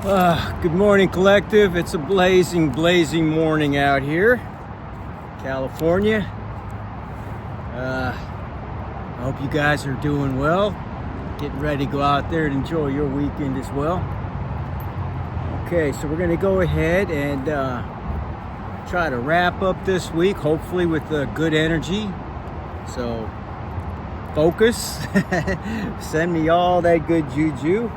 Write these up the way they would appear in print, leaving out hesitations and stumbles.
Good morning, collective. It's a blazing morning out here, California. I hope you guys are doing well, getting ready to go out there and enjoy your weekend as well. Okay, so we're going to go ahead and try to wrap up this week, hopefully with good energy. So focus, send me all that good juju.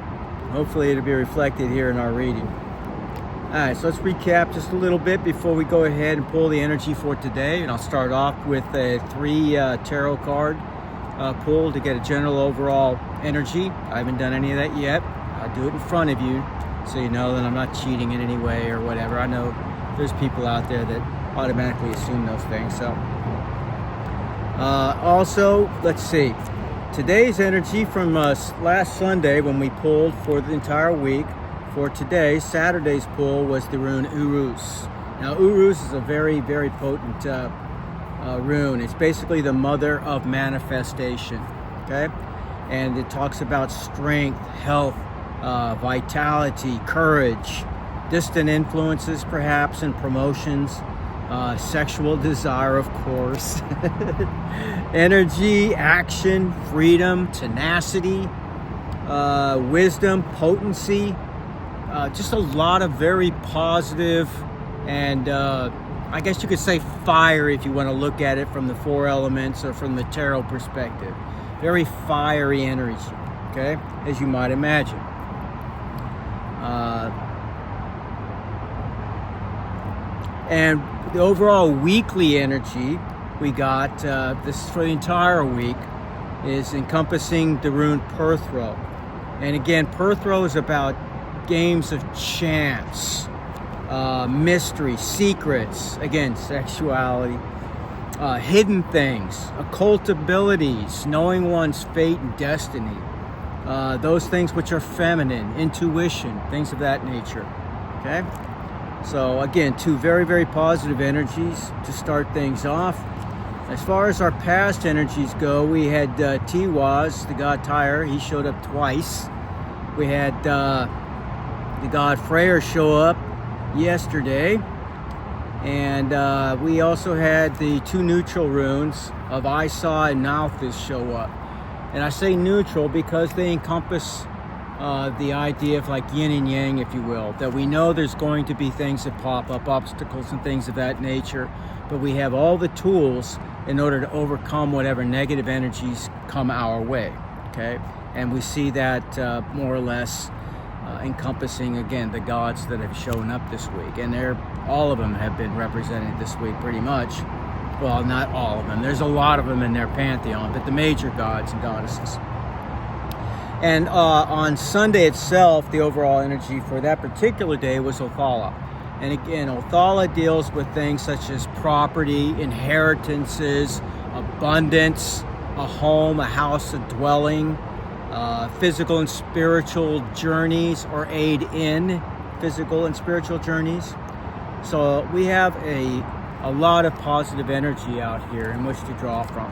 Hopefully it'll be reflected here in our reading. All right, so let's recap just a little bit before we go ahead and pull the energy for today. And I'll start off with a 3 tarot card pull to get a general overall energy. I haven't done any of that yet. I'll do it in front of you so you know that I'm not cheating in any way or whatever. I know there's people out there that automatically assume those things. So also, let's see. Today's energy from last Sunday when we pulled for the entire week. For today, Saturday's pull was the rune Uruz. Now, Uruz is a very, very potent rune. It's basically the mother of manifestation, okay? And it talks about strength, health, vitality, courage, distant influences perhaps, and promotions. Sexual desire, of course, energy, action, freedom, tenacity, wisdom, potency, just a lot of very positive and I guess you could say fire if you want to look at it from the 4 elements or from the tarot perspective. Very fiery energy, okay, as you might imagine. And the overall weekly energy we got, this is for the entire week, is encompassing the rune Perthro. And again, Perthro is about games of chance, mystery, secrets, again, sexuality, hidden things, occult abilities, knowing one's fate and destiny, those things which are feminine, intuition, things of that nature, okay? So again, 2 very, very positive energies to start things off. As far as our past energies go, we had Tiwaz, the god Tyre. He showed up twice. We had the god Freyr show up yesterday. And we also had the 2 neutral runes of Isa and Malthus show up. And I say neutral because they encompass the idea of like yin and yang, if you will, that we know there's going to be things that pop up, obstacles and things of that nature, but we have all the tools in order to overcome whatever negative energies come our way, okay? And we see that more or less encompassing, again, the gods that have shown up this week. And all of them have been represented this week pretty much. Well, not all of them. There's a lot of them in their pantheon, but the major gods and goddesses. And on Sunday itself, the overall energy for that particular day was Othala. And again, Othala deals with things such as property, inheritances, abundance, a home, a house, a dwelling, physical and spiritual journeys, or aid in physical and spiritual journeys. So we have a lot of positive energy out here in which to draw from.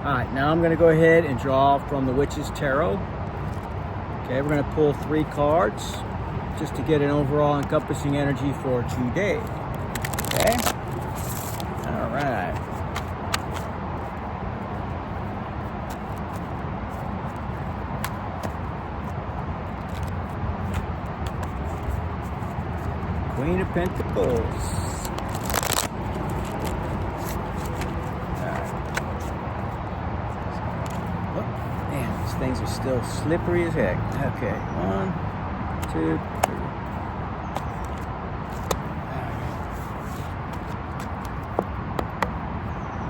All right, now I'm going to go ahead and draw from the Witch's Tarot. Okay, we're going to pull 3 cards just to get an overall encompassing energy for today. Okay? All right. Queen of Pentacles. Things are still slippery as heck. Okay, 1, 2,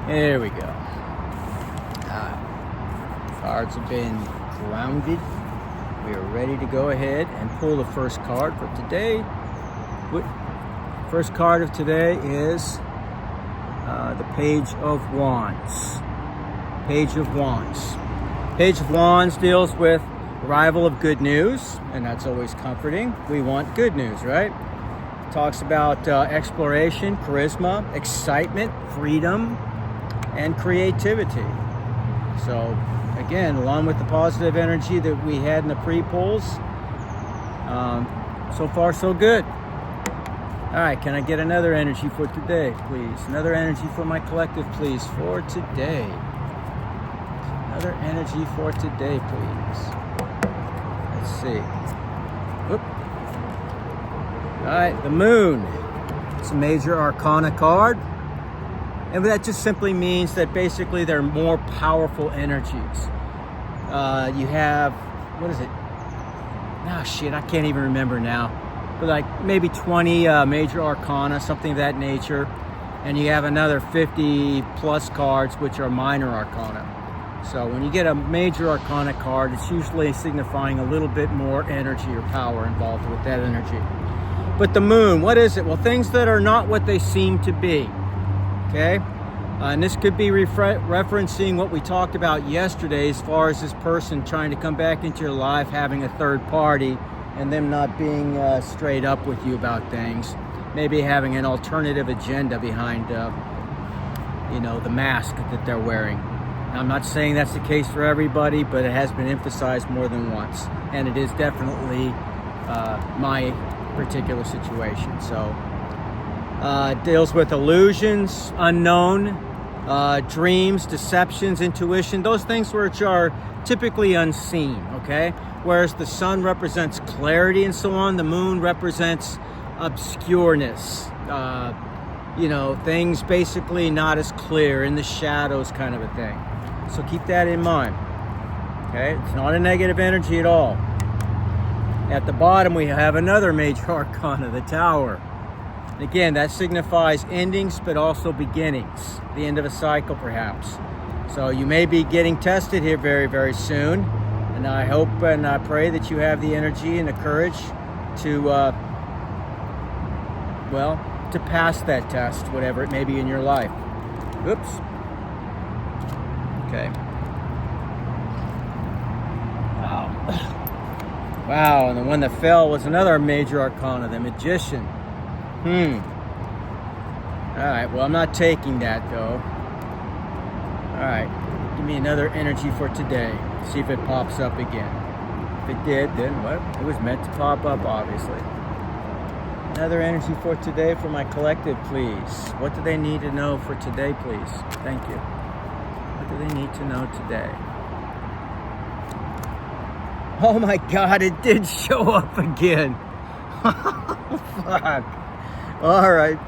3. There we go. Cards have been grounded. We are ready to go ahead and pull the first card for today. First card of today is the Page of Wands. Page of Wands. Page of Wands deals with arrival of good news, and that's always comforting. We want good news, right? It talks about exploration, charisma, excitement, freedom, and creativity. So again, along with the positive energy that we had in the pre-pulls, So far, so good. All right, can I get another energy for today, please? Another energy for my collective, please, for today. Another energy for today, please. Let's see. Whoop. All right, the moon. It's a major arcana card. And that just simply means that basically they're more powerful energies. You have, what is it? Oh shit, I can't even remember now. But like maybe 20 major arcana, something of that nature. And you have another 50 plus cards, which are minor arcana. So when you get a major arcana card, it's usually signifying a little bit more energy or power involved with that energy. But the moon, what is it? Well, things that are not what they seem to be. Okay? And this could be referencing what we talked about yesterday as far as this person trying to come back into your life, having a third party, and them not being straight up with you about things. Maybe having an alternative agenda behind, the mask that they're wearing. Now, I'm not saying that's the case for everybody, but it has been emphasized more than once. And it is definitely my particular situation. So, it deals with illusions, unknown, dreams, deceptions, intuition, those things which are typically unseen, okay? Whereas the sun represents clarity and so on, the moon represents obscureness, things basically not as clear, in the shadows kind of a thing. So keep that in mind, okay? It's not a negative energy at all. At the bottom, we have another major arcana, the Tower. Again, that signifies endings, but also beginnings, the end of a cycle, perhaps. So you may be getting tested here very, very soon. And I hope and I pray that you have the energy and the courage to, to pass that test, whatever it may be in your life. Oops. Okay. Wow. Wow, and the one that fell was another major arcana, the Magician. Alright, well, I'm not taking that, though. Alright, give me another energy for today. See if it pops up again. If it did, then what? It was meant to pop up, obviously. Another energy for today for my collective, please. What do they need to know for today, please? Thank you. What do they need to know today? Oh my God, it did show up again. Fuck. All right.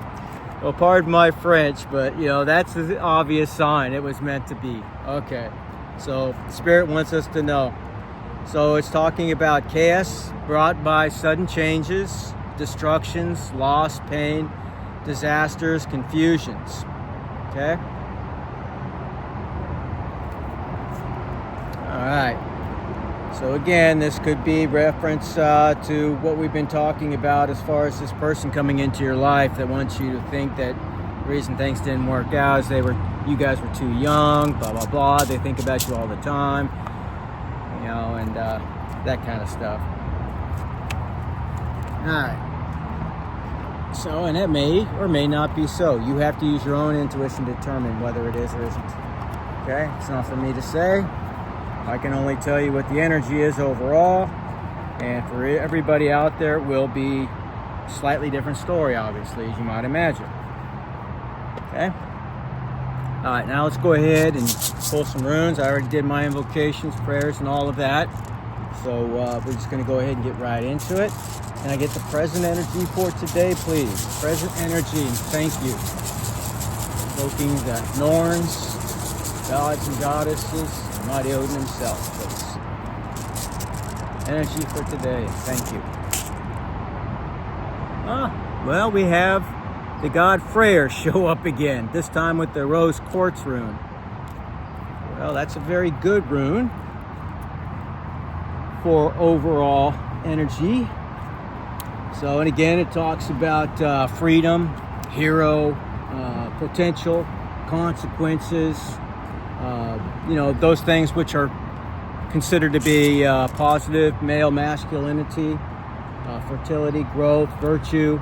Well, pardon my French, but that's an obvious sign. It was meant to be. Okay. So Spirit wants us to know. So it's talking about chaos brought by sudden changes, destructions, loss, pain, disasters, confusions. Okay? All right. So again, this could be reference to what we've been talking about as far as this person coming into your life that wants you to think that the reason things didn't work out is you guys were too young, blah, blah, blah. They think about you all the time, and that kind of stuff. All right. So, and that may or may not be so. You have to use your own intuition to determine whether it is or isn't. Okay? It's not for me to say. I can only tell you what the energy is overall, and for everybody out there, it will be a slightly different story, obviously, as you might imagine. Okay? All right, now let's go ahead and pull some runes. I already did my invocations, prayers, and all of that. So we're just going to go ahead and get right into it. And I get the present energy for today, please. Present energy, and thank you. Invoking the Norns, gods and goddesses, Mighty Odin himself, please. Energy for today. Thank you. Well, we have the god Freyr show up again, this time with the rose quartz rune. Well, that's a very good rune for overall energy. So, and again, it talks about freedom, hero, potential, consequences, those things which are considered to be positive, male masculinity, fertility, growth, virtue,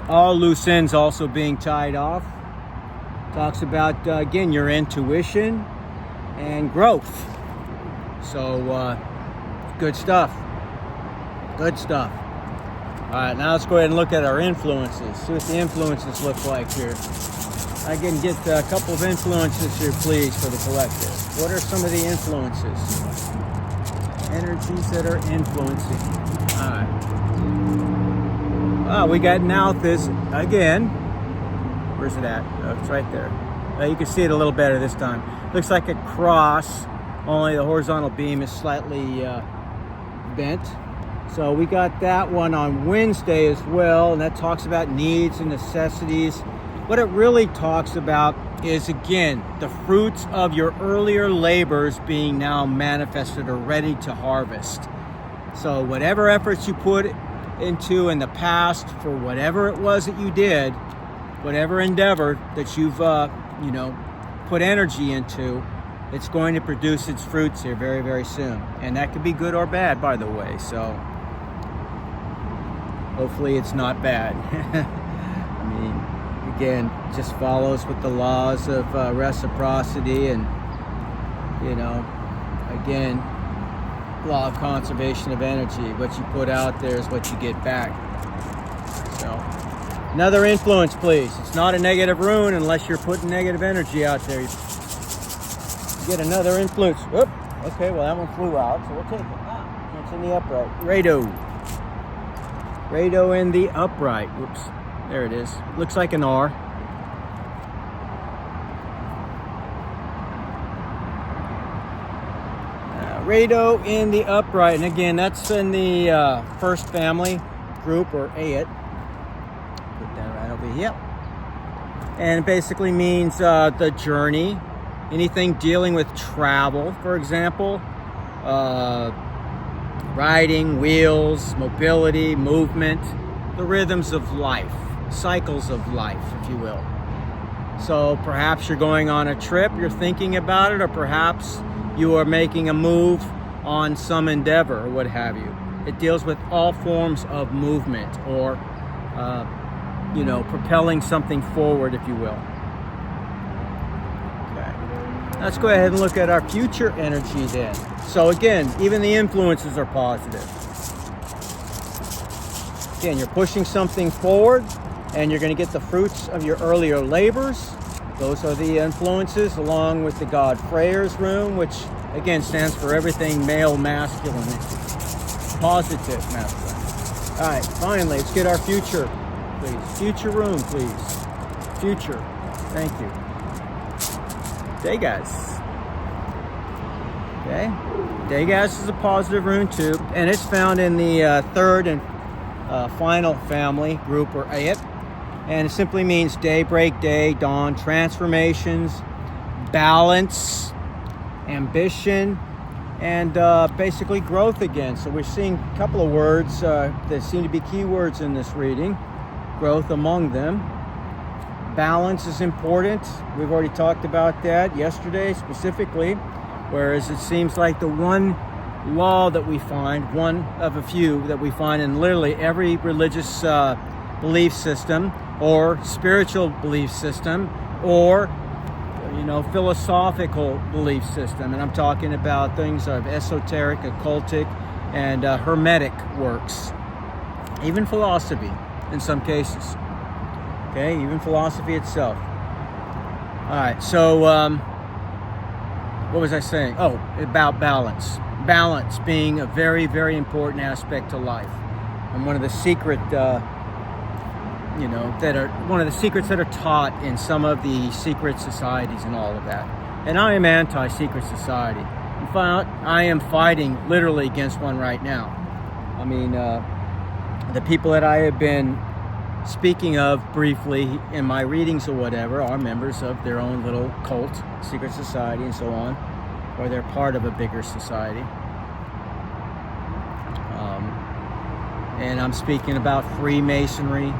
all loose ends also being tied off. Talks about, again, your intuition and growth. So, good stuff. Good stuff. All right, now let's go ahead and look at our influences. See what the influences look like here. I can get a couple of influences here, please, for the collective. What are some of the influences? Energies that are influencing. All right. Oh, we got Nalthus again. Where's it at? Oh, it's right there. You can see it a little better this time. Looks like a cross, only the horizontal beam is slightly bent. So we got that one on Wednesday as well, and that talks about needs and necessities. What it really talks about is, again, the fruits of your earlier labors being now manifested or ready to harvest. So whatever efforts you put into in the past for whatever it was that you did, whatever endeavor that you've put energy into, it's going to produce its fruits here very, very soon. And that could be good or bad, by the way. So hopefully it's not bad. I mean, again, just follows with the laws of reciprocity and, again, law of conservation of energy. What you put out there is what you get back. So another influence, please. It's not a negative rune unless you're putting negative energy out there. You get another influence. Whoop. Okay, well, that one flew out, so we'll take it. It's in the upright. Rado in the upright. Whoops. There it is. Looks like an R. Rado in the upright. And again, that's in the first family group, or Ayat. Put that right over here. And it basically means the journey. Anything dealing with travel, for example. Riding, wheels, mobility, movement, the rhythms of life, cycles of life, if you will. So perhaps you're going on a trip, you're thinking about it, or perhaps you are making a move on some endeavor or what have you. It deals with all forms of movement or, propelling something forward, if you will. Let's go ahead and look at our future energy then. So again, even the influences are positive. Again, you're pushing something forward and you're going to get the fruits of your earlier labors. Those are the influences, along with the god Freyr's rune, which again stands for everything male, masculine, positive masculine. All right, finally, let's get our future, please. Future rune, please. Future. Thank you. Dagas. Okay, Dagas is a positive rune too, and it's found in the third and final family group, or Ayat, and it simply means daybreak, day, dawn, transformations, balance, ambition, and basically growth again. So we're seeing a couple of words that seem to be keywords in this reading, growth among them. Balance is important. We've already talked about that yesterday specifically, whereas it seems like the one law that we find, one of a few that we find in literally every religious belief system or spiritual belief system or philosophical belief system, and I'm talking about things of esoteric, occultic, and hermetic works, even philosophy in some cases. Okay, even philosophy itself. All right, so what was I saying? Oh, about balance. Balance being a very, very important aspect to life, and one of the secrets that are taught in some of the secret societies and all of that. And I am anti-secret society. In fact, I am fighting literally against one right now. I mean, the people that I have been speaking of briefly in my readings or whatever are members of their own little cult, secret society, and so on, or they're part of a bigger society. And I'm speaking about Freemasonry,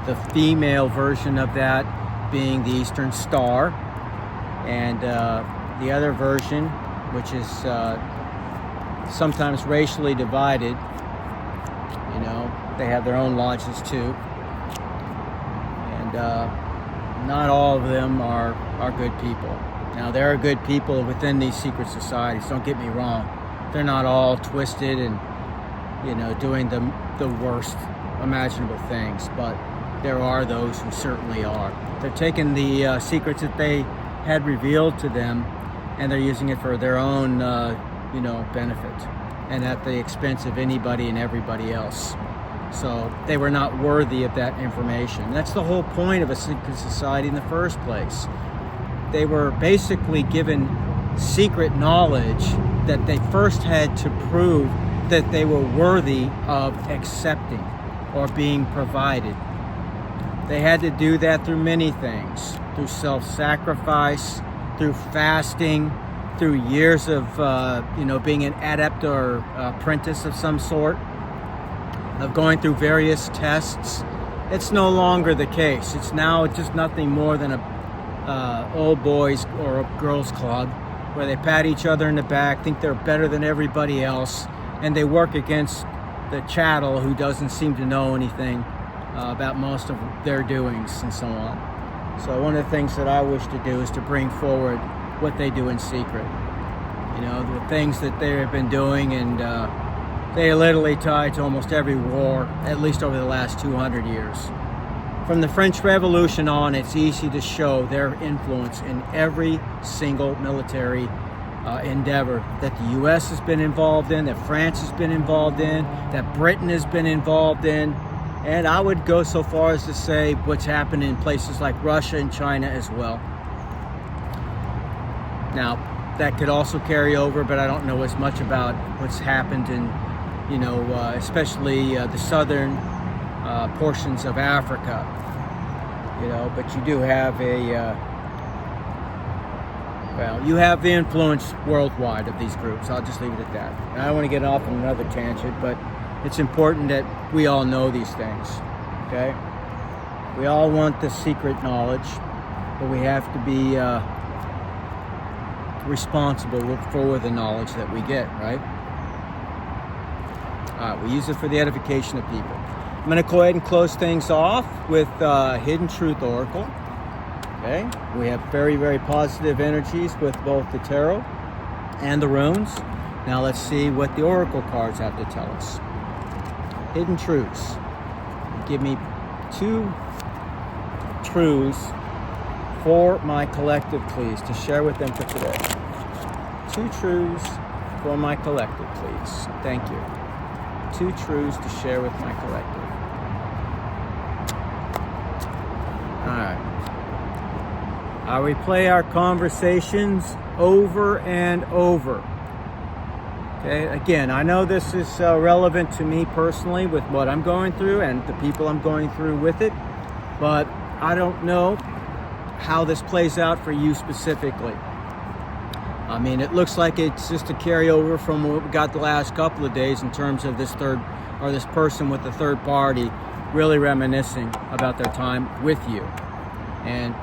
the female version of that being the Eastern Star, and the other version, which is sometimes racially divided. They have their own lodges too, and not all of them are good people. Now, there are good people within these secret societies, don't get me wrong. They're not all twisted and you know, doing the worst imaginable things, but there are those who certainly are. They're taking the secrets that they had revealed to them, and they're using it for their own, you know, benefit, and at the expense of anybody and everybody else. So they were not worthy of that information. That's the whole point of a secret society in the first place. They were basically given secret knowledge that they first had to prove that they were worthy of accepting or being provided. They had to do that through many things, through self-sacrifice, through fasting, through years of you know, being an adept or apprentice of some sort, of going through various tests. It's no longer the case. It's now just nothing more than a old boys or a girls club where they pat each other in the back, think they're better than everybody else, and they work against the chattel who doesn't seem to know anything about most of their doings and so on. So one of the things that I wish to do is to bring forward what they do in secret. You know, the things that they have been doing, and they are literally tied to almost every war, at least over the last 200 years. From the French Revolution on, it's easy to show their influence in every single military endeavor that the U.S. has been involved in, that France has been involved in, that Britain has been involved in, and I would go so far as to say what's happened in places like Russia and China as well. Now, that could also carry over, but I don't know as much about what's happened in, you know, especially the southern portions of Africa, you know, but you do have well, you have the influence worldwide of these groups. I'll just leave it at that. And I don't want to get off on another tangent, but it's important that we all know these things, okay? We all want the secret knowledge, but we have to be responsible for the knowledge that we get, right? We use it for the edification of people. I'm going to go ahead and close things off with Hidden Truth Oracle. Okay, we have very, very positive energies with both the tarot and the runes. Now let's see what the oracle cards have to tell us. Hidden truths. Give me 2 truths for my collective, please, to share with them for today. 2 truths for my collective, please. Thank you. 2 truths to share with my collective. All right. I replay our conversations over and over. Okay, again, I know this is relevant to me personally with what I'm going through and the people I'm going through with it, but I don't know how this plays out for you specifically. I mean, it looks like it's just a carryover from what we got the last couple of days in terms of this person with the third party really reminiscing about their time with you and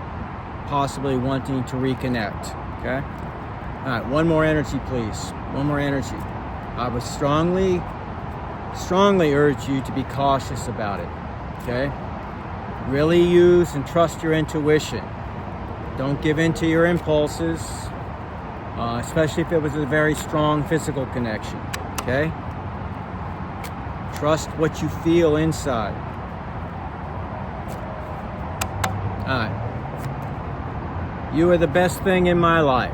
possibly wanting to reconnect, okay? All right, one more energy, please. One more energy. I would strongly urge you to be cautious about it, okay? Really use and trust your intuition. Don't give in to your impulses, especially if it was a very strong physical connection, okay? Trust what you feel inside. All right. You are the best thing in my life.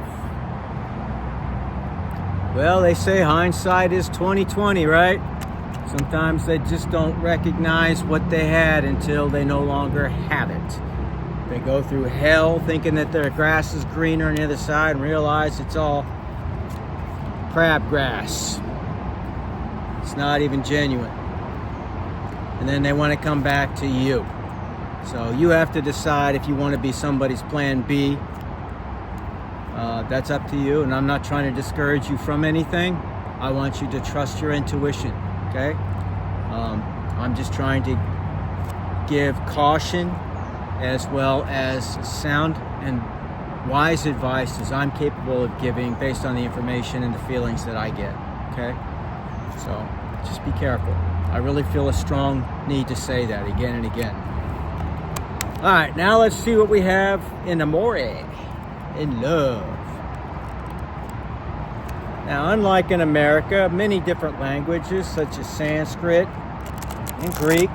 Well, they say hindsight is 20/20, right? Sometimes they just don't recognize what they had until they no longer have it. They go through hell thinking that their grass is greener on the other side and realize it's all crabgrass. It's not even genuine. And then they want to come back to you. So you have to decide if you want to be somebody's plan B. That's up to you, and I'm not trying to discourage you from anything. I want you to trust your intuition, okay? I'm just trying to give caution as well as sound and wise advice as I'm capable of giving based on the information and the feelings that I get, okay? So just be careful. I really feel a strong need to say that again and again. All right, now let's see what we have in amore, in love. Now, unlike in America, many different languages such as Sanskrit and Greek,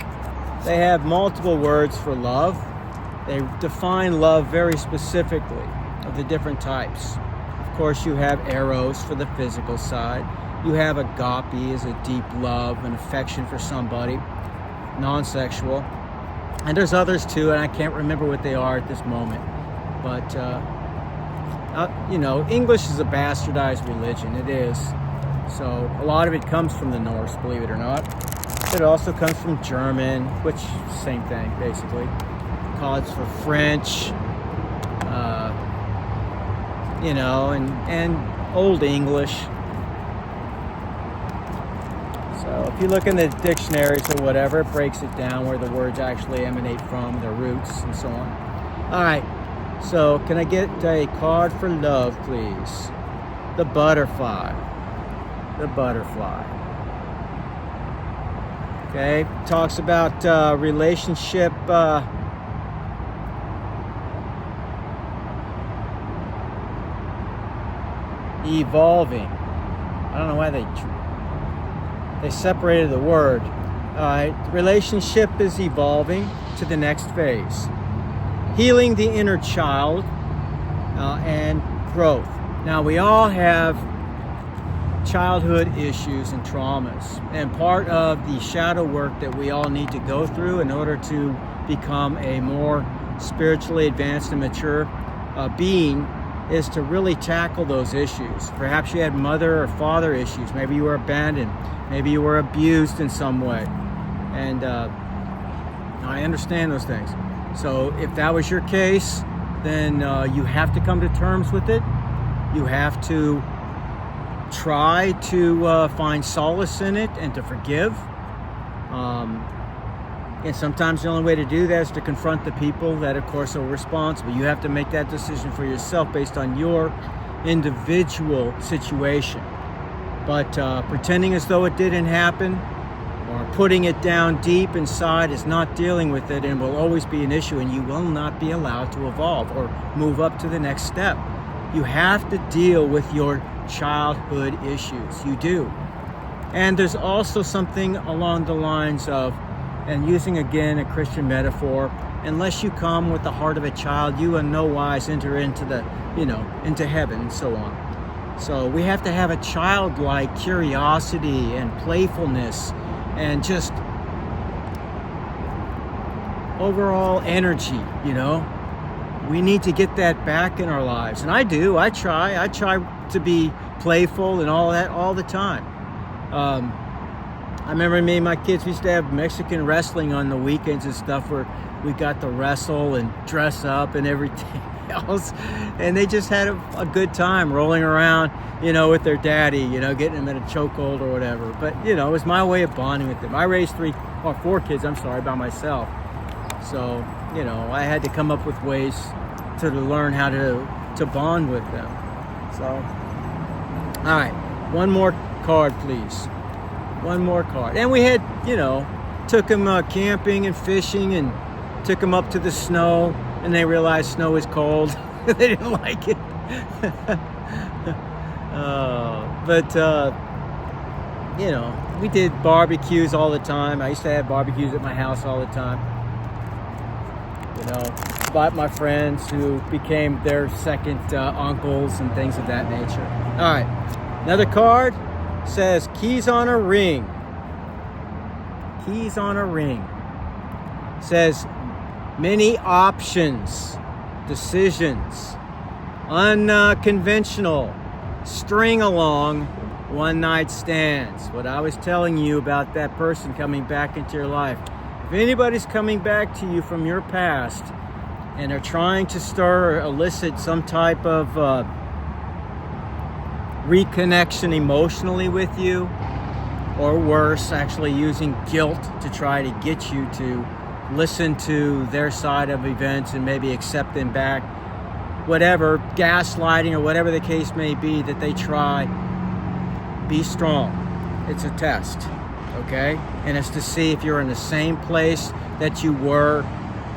they have multiple words for love. They define love very specifically of the different types. Of course, you have eros for the physical side. You have agape as a deep love and affection for somebody, non-sexual. And there's others too, and I can't remember what they are at this moment. But, you know, English is a bastardized religion. It is. So a lot of it comes from the Norse, believe it or not. It also comes from German, which same thing, basically. Calls for French, you know, and Old English. So if you look in the dictionaries or whatever, it breaks it down where the words actually emanate from, their roots, and so on. All right, so can I get a card for love, please? The butterfly. The butterfly. Okay, talks about relationship evolving. I don't know why they separated the word. All right, relationship is evolving to the next phase. Healing the inner child and growth. Now, we all have childhood issues and traumas, and part of the shadow work that we all need to go through in order to become a more spiritually advanced and mature being is to really tackle those issues. Perhaps you had mother or father issues. Maybe you were abandoned. Maybe you were abused in some way. And I understand those things. So if that was your case, then you have to come to terms with it. You have to try to find solace in it and to forgive. And sometimes the only way to do that is to confront the people that, of course, are responsible. You have to make that decision for yourself based on your individual situation. But pretending as though it didn't happen or putting it down deep inside is not dealing with it and will always be an issue, and you will not be allowed to evolve or move up to the next step. You have to deal with your childhood issues. You do. And there's also something along the lines of, and using again a Christian metaphor, unless you come with the heart of a child, you in no wise enter into the, into heaven and so on. So we have to have a childlike curiosity and playfulness and just overall energy, We need to get that back in our lives. And I do. I try to be playful and all that all the time. I remember me and my kids, we used to have Mexican wrestling on the weekends and stuff where we got to wrestle and dress up and everything else. And they just had a good time rolling around, with their daddy, getting them in a chokehold or whatever. But, it was my way of bonding with them. I raised four kids, by myself. So, I had to come up with ways to learn how to bond with them. So, all right, one more card, please. One more card. And we had, took them camping and fishing and took them up to the snow, and they realized snow is cold. They didn't like it. We did barbecues all the time. I used to have barbecues at my house all the time. Bought my friends who became their second uncles and things of that nature. All right, another card says keys on a ring. Keys on a ring. Says many options, decisions, unconventional, string along, one night stands. What I was telling you about that person coming back into your life. If anybody's coming back to you from your past and are trying to stir or elicit some type of reconnection emotionally with you, or worse, actually using guilt to try to get you to listen to their side of events and maybe accept them back, whatever, gaslighting or whatever the case may be that they try, be strong. It's a test, okay? And it's to see if you're in the same place that you were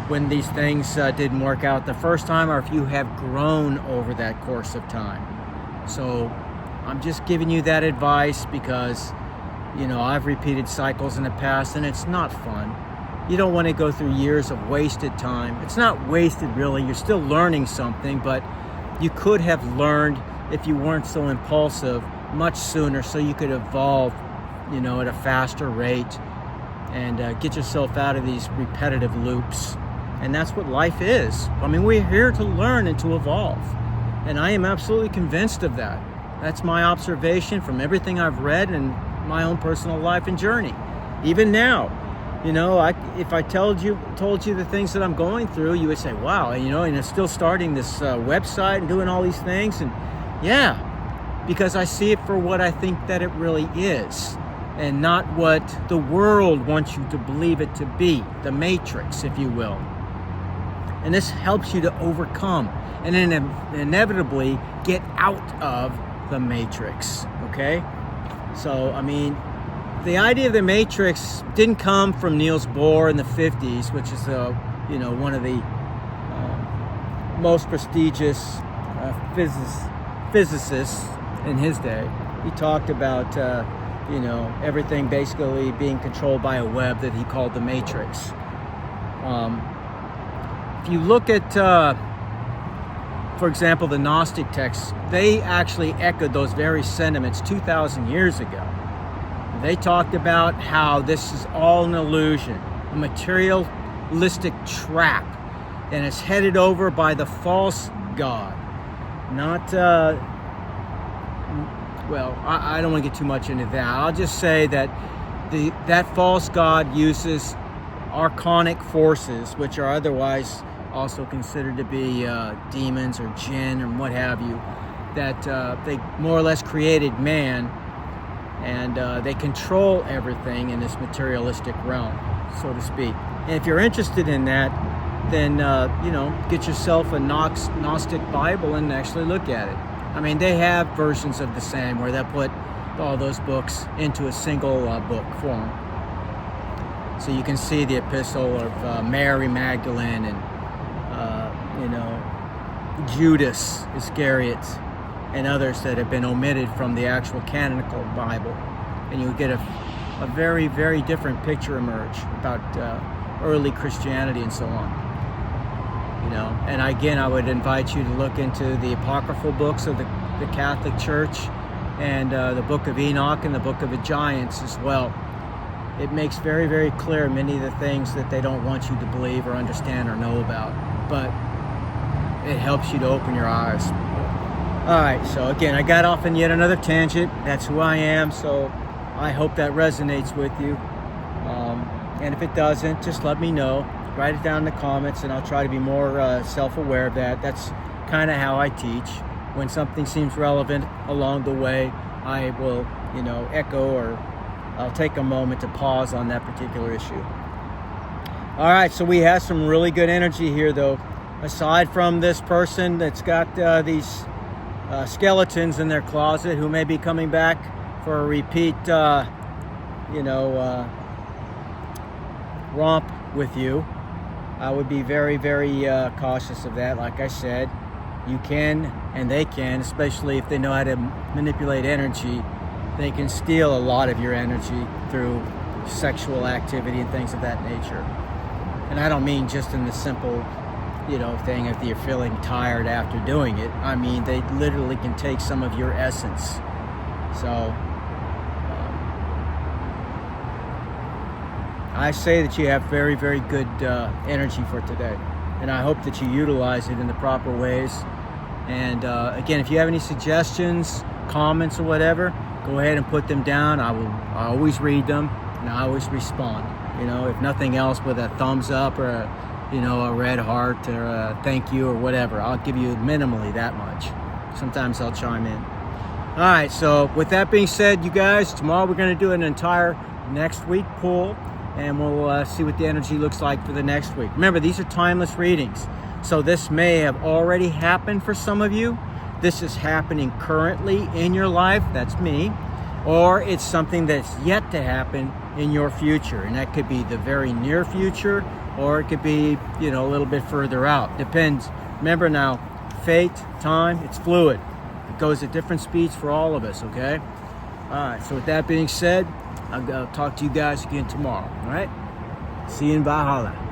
when these things didn't work out the first time, or if you have grown over that course of time. So I'm just giving you that advice because, I've repeated cycles in the past and it's not fun. You don't want to go through years of wasted time. It's not wasted really, you're still learning something, but you could have learned if you weren't so impulsive much sooner so you could evolve, at a faster rate and get yourself out of these repetitive loops. And that's what life is. I mean, we're here to learn and to evolve. And I am absolutely convinced of that. That's my observation from everything I've read and my own personal life and journey. Even now, if I told you the things that I'm going through, you would say, wow, and I'm still starting this website and doing all these things. And yeah, because I see it for what I think that it really is and not what the world wants you to believe it to be, the matrix, if you will. And this helps you to overcome and then inevitably get out of the matrix, okay? So, the idea of the matrix didn't come from Niels Bohr in the 50s, which is, one of the most prestigious physicists in his day. He talked about, everything basically being controlled by a web that he called the matrix. If you look at, for example, the Gnostic texts, they actually echoed those very sentiments 2,000 years ago. They talked about how this is all an illusion, a materialistic trap, and it's headed over by the false god. Not, I don't want to get too much into that. I'll just say that that false god uses arcanic forces, which are otherwise also considered to be demons or jinn or what have you, that they more or less created man. And they control everything in this materialistic realm, so to speak. And if you're interested in that, then, get yourself a Gnostic Bible and actually look at it. They have versions of the same where they put all those books into a single book form. So you can see the epistle of Mary Magdalene and, Judas Iscariot, and others that have been omitted from the actual canonical Bible. And you'll get a very, very different picture emerge about early Christianity and so on. And again, I would invite you to look into the apocryphal books of the Catholic Church and the Book of Enoch and the Book of the Giants as well. It makes very, very clear many of the things that they don't want you to believe or understand or know about. But it helps you to open your eyes. All right, so again, I got off on yet another tangent. That's who I am, so I hope that resonates with you. And if it doesn't, just let me know. Write it down in the comments, and I'll try to be more self-aware of that. That's kind of how I teach. When something seems relevant along the way, I will, echo, or I'll take a moment to pause on that particular issue. All right, so we have some really good energy here, though. Aside from this person that's got these skeletons in their closet who may be coming back for a repeat, romp with you, I would be very, very cautious of that. Like I said, you can and they can, especially if they know how to manipulate energy, they can steal a lot of your energy through sexual activity and things of that nature. And I don't mean just in the simple thing if you're feeling tired after doing it. They literally can take some of your essence. So I say that you have very, very good energy for today, and I hope that you utilize it in the proper ways. And again, if you have any suggestions, comments, or whatever, go ahead and put them down. I always read them and I always respond. If nothing else, with a thumbs up or a red heart or a thank you or whatever. I'll give you minimally that much. Sometimes I'll chime in. All right, so with that being said, you guys, tomorrow we're going to do an entire next week pull, and we'll see what the energy looks like for the next week. Remember, these are timeless readings, so this may have already happened for some of you. This is happening currently in your life, that's me, or it's something that's yet to happen in your future, and that could be the very near future, or it could be, a little bit further out. Depends. Remember now, fate, time, it's fluid. It goes at different speeds for all of us, okay? All right, so with that being said, I'll talk to you guys again tomorrow, all right? See you in Valhalla.